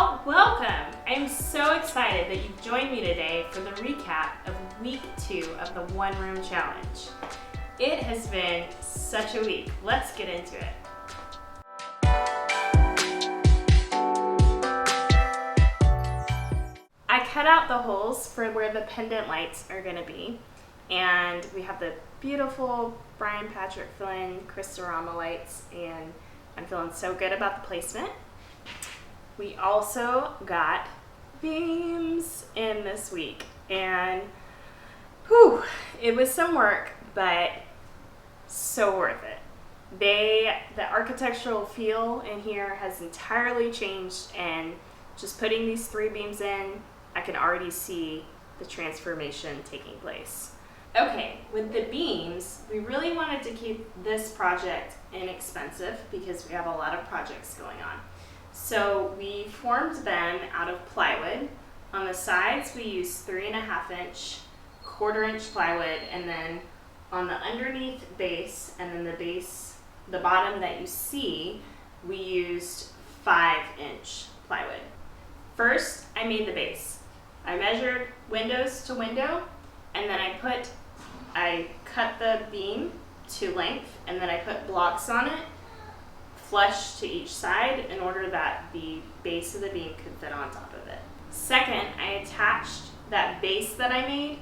Well, welcome! I'm so excited that you've joined me today for the recap of week 2 of the One Room Challenge. It has been such a week. Let's get into it. I cut out the holes for where the pendant lights are going to be, and we have the beautiful Brian Patrick Flynn Christorama lights, and I'm feeling so good about the placement. We also got beams in this week, and whew, it was some work, but so worth it. The architectural feel in here has entirely changed, and just putting these 3 beams in, I can already see the transformation taking place. Okay, with the beams, we really wanted to keep this project inexpensive because we have a lot of projects going on. So we formed them out of plywood. On the sides, we used 3.5 inch, 1/4 inch plywood, and then on the underneath base, and then the bottom that you see, we used 5 inch plywood. First, I made the base. I measured windows to window, and then I cut the beam to length, and then I put blocks on it, flush to each side in order that the base of the beam could fit on top of it. Second, I attached that base that I made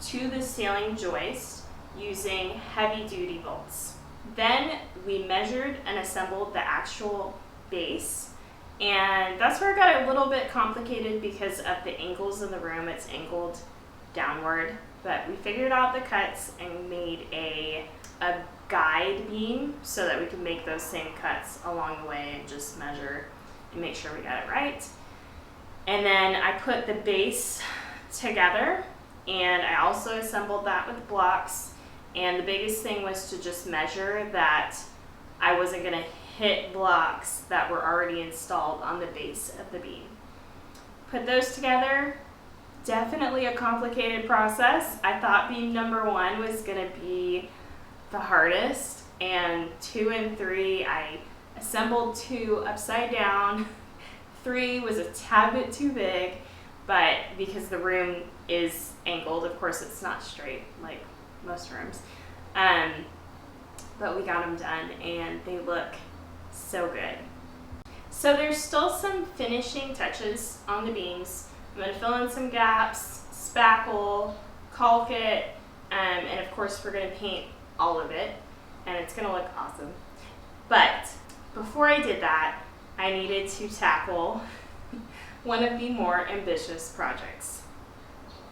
to the ceiling joist using heavy duty bolts. Then we measured and assembled the actual base, and that's where it got a little bit complicated because of the angles in the room. It's angled downward, but we figured out the cuts and made a guide beam so that we could make those same cuts along the way and just measure and make sure we got it right. And then I put the base together, and I also assembled that with blocks. And the biggest thing was to just measure that I wasn't going to hit blocks that were already installed on the base of the beam. Put those together. Definitely a complicated process. I thought beam number 1 was going to be the hardest, and 2 and 3, I assembled 2 upside down. 3 was a tad bit too big, but because the room is angled, of course it's not straight like most rooms. But we got them done, and they look so good. So there's still some finishing touches on the beams. I'm going to fill in some gaps, spackle, caulk it, and of course we're going to paint all of it, and it's going to look awesome. But before I did that, I needed to tackle one of the more ambitious projects,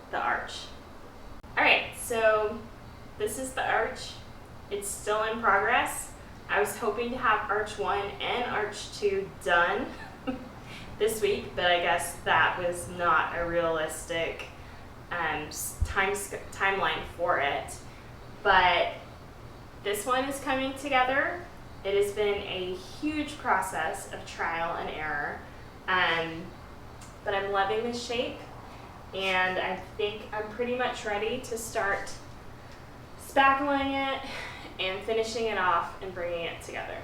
the arch. Alright, so this is the arch. It's still in progress. I was hoping to have arch 1 and arch 2 done this week, but I guess that was not a realistic timeline for it. But this one is coming together. It has been a huge process of trial and error, but I'm loving the shape, and I think I'm pretty much ready to start spackling it and finishing it off and bringing it together.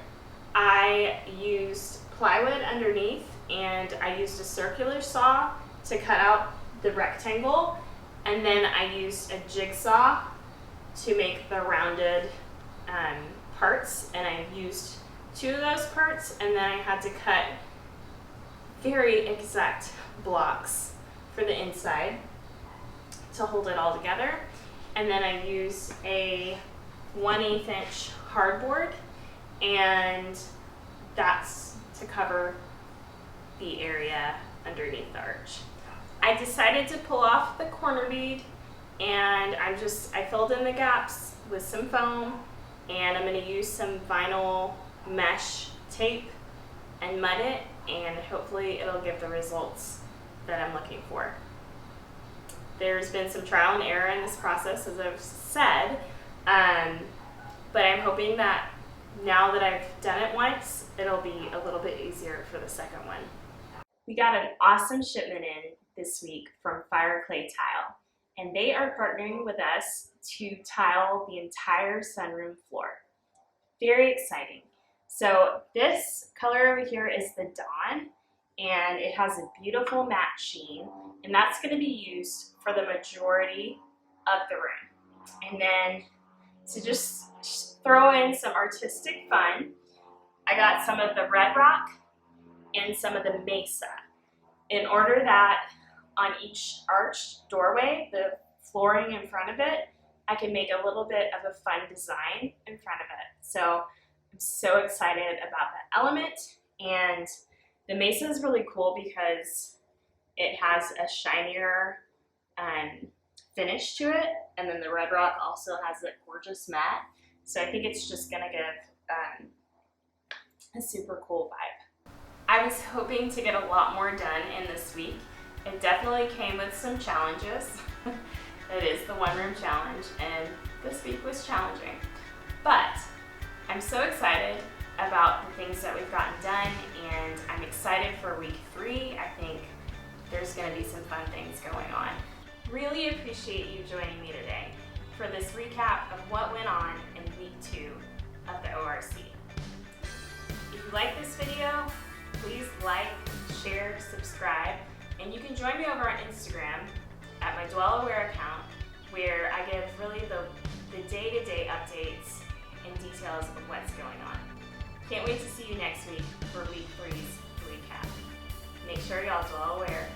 I used plywood underneath, and I used a circular saw to cut out the rectangle, and then I used a jigsaw to make the rounded parts, and I used 2 of those parts, and then I had to cut very exact blocks for the inside to hold it all together. And then I used a 1/8 inch hardboard, and that's to cover the area underneath the arch. I decided to pull off the corner bead, and I filled in the gaps with some foam, and I'm going to use some vinyl mesh tape and mud it, and hopefully it'll give the results that I'm looking for. There's been some trial and error in this process, as I've said, but I'm hoping that now that I've done it once, it'll be a little bit easier for the second one. We got an awesome shipment in this week from Fire Clay Tile, and they are partnering with us to tile the entire sunroom floor. Very exciting. So this color over here is the Dawn, and it has a beautiful matte sheen, and that's going to be used for the majority of the room. And then to just throw in some artistic fun, I got some of the red rock and some of the mesa, in order that on each arched doorway, the flooring in front of it, I can make a little bit of a fun design in front of it. So I'm so excited about that element. And the mesa is really cool because it has a shinier finish to it, and then the red rock also has a gorgeous matte. So I think it's just gonna give a super cool vibe. I was hoping to get a lot more done in this week. It definitely came with some challenges. It is the one room challenge, and this week was challenging. But I'm so excited about the things that we've gotten done, and I'm excited for week 3. I think there's gonna be some fun things going on. Really appreciate you joining me today for this recap of what went on in week 2 of the ORC. If you like this video, please like, share, subscribe, and you can join me over on Instagram at my Dwell Aware account, where I give really the day-to-day updates and details of what's going on. Can't wait to see you next week for week 3's recap. Make sure y'all dwell aware.